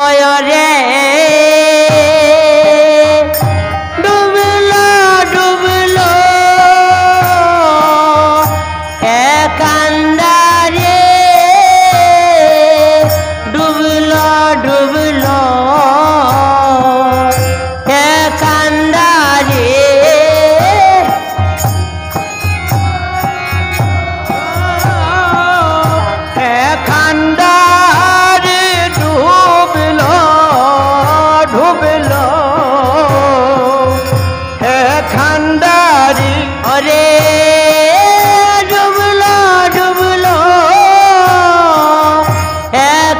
রে ডুবলো ডুবলো কান্দারে ডুবলো ডুবলো কান্দারে খান্দারে ডুবলো ডুবলো খান্দারি ওরে ডুবলো ডুবলো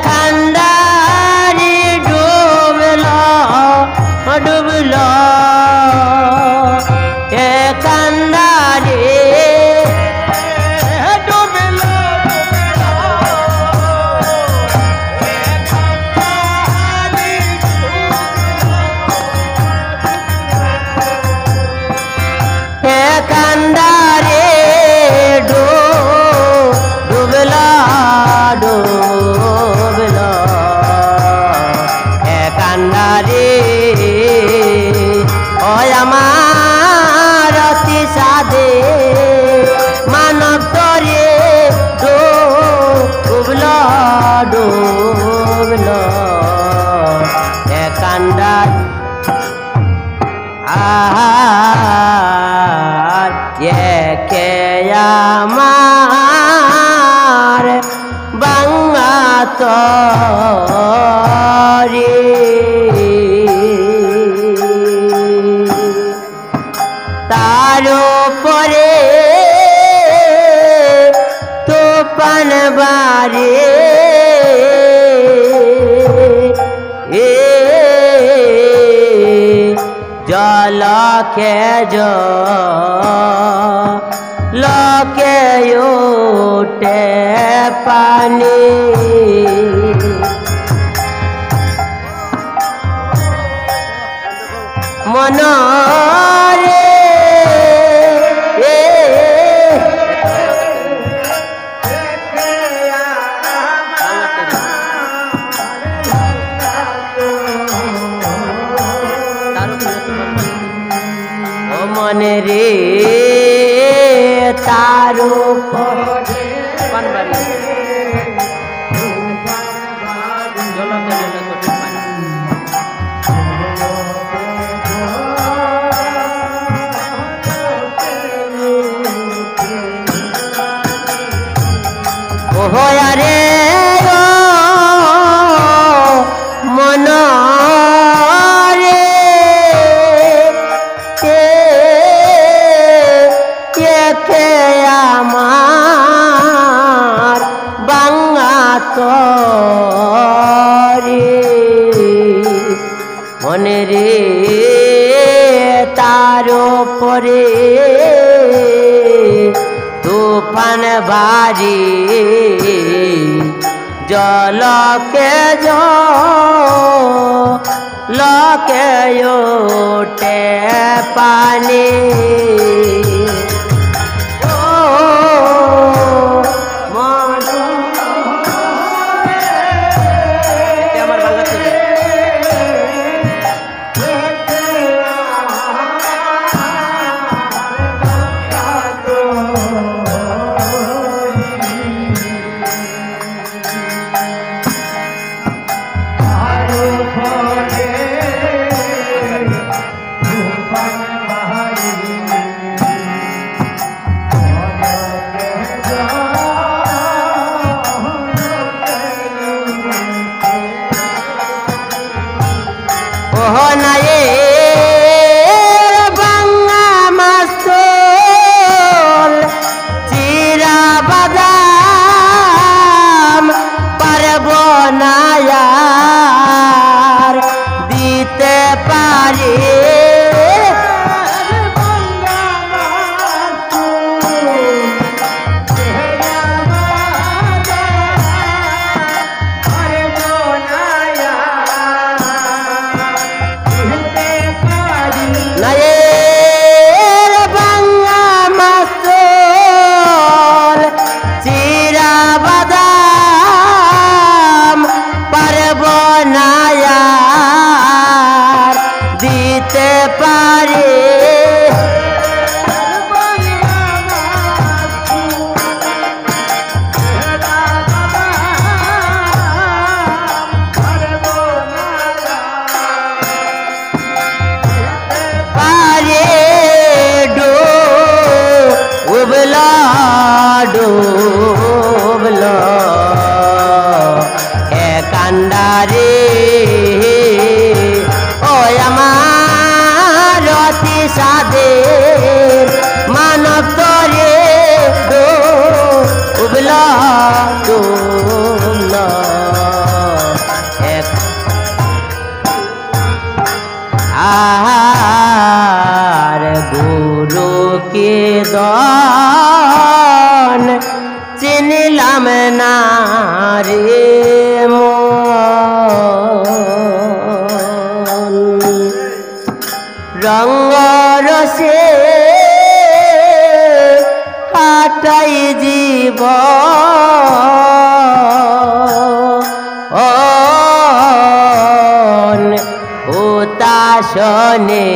খান্দারি ডুবলো ডুবলো খান্দারি কান্দারে ডুবলা ডুবলা কান্দারে ও আমার অতি সাধে মানব তরে ডুবলা ডুবলা কান্দার আর কে আমার বাংলা তরে তার উপরে তুফান বারে জলকে জলকে ওঠে পানি মনরে মনে রে তার রে মন আমার বাংলা তরে মনে রে তার উপরে তুফান বাড়ি জলকে জলকে ওঠে পানি ডুবলো এ কান্ডারে ও আমার অতি সাদের মানব তরে ডুবলো ডুবলো আর গুরু কে দান চিনিলাম না রে মন রঙ্গ রসে কাটাই জীবন উতাসনে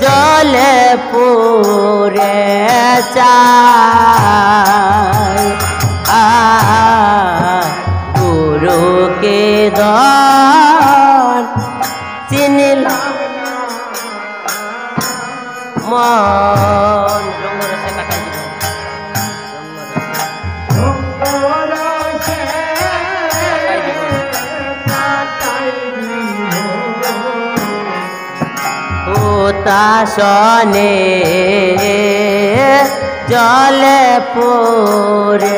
জলে পুরে চায় গুরুকে দান চিনিলাম মন রঙ্গরসে কাটাই তাসনে জলে পুরে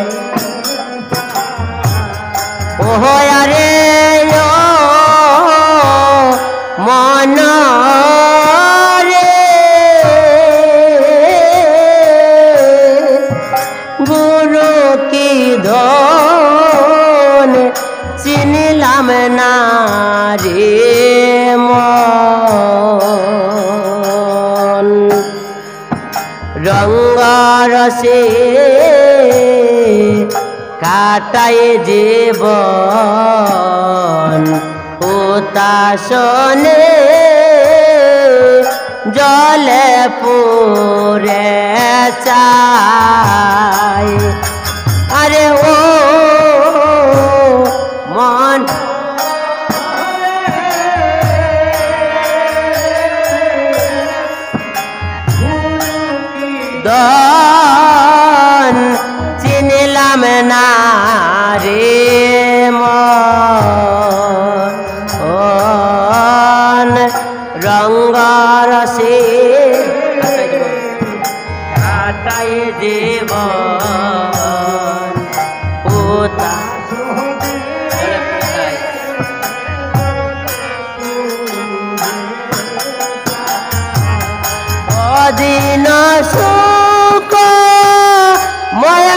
ওহো আরে মন রে গুরু কি ধন চিনিলাম না রে রঙ্গরসে কাটায় জীবন উতাসনে জলে পুরে চায় আরে ও মন দান চিনিলাম না রে মন রঙ্গরসে কাটাই জীবন অদিন সুখ ময়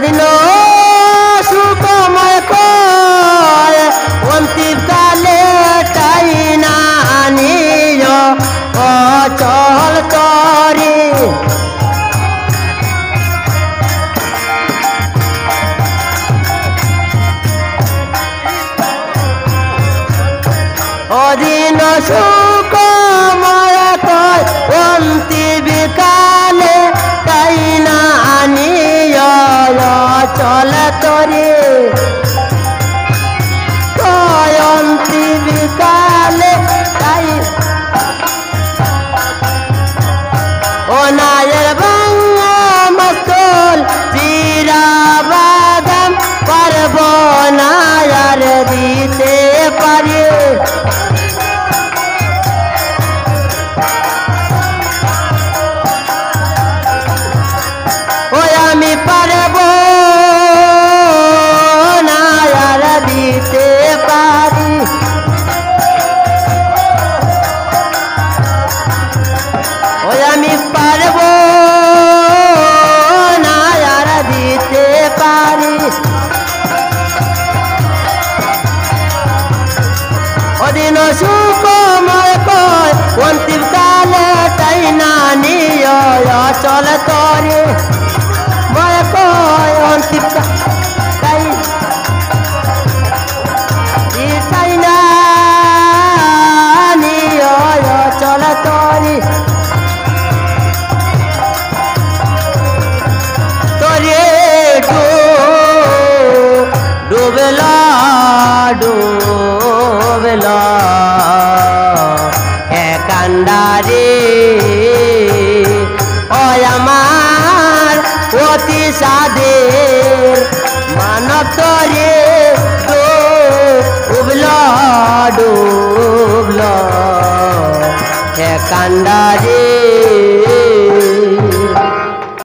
অদিন সুখময় কয় অন্তিম কালে তাই না নিয় অচল তরি অদিন সুখময় কয় অন্তিম কালে তাই না নিয় অচল তরি অন্তিম কালে তাই অনায়ের বাংলা মস্তল চিরাবাদাম পারব না আর দিতে পারি ওই আমি পারব না আর দিতে পারি ওই আমি পারব না আর দিতে পারি অদিন সুখময় কয় অন্তিম কালে তাই না নিয় অচল তরি ময় কয় অন্তিম তাই তাই না নিয় অচল তরি ডুবলা ডুবলা হে কান্ডারে ওই আমার অতি সাধের মানব তরে ডুবলা ডুবলা হে কান্ডারে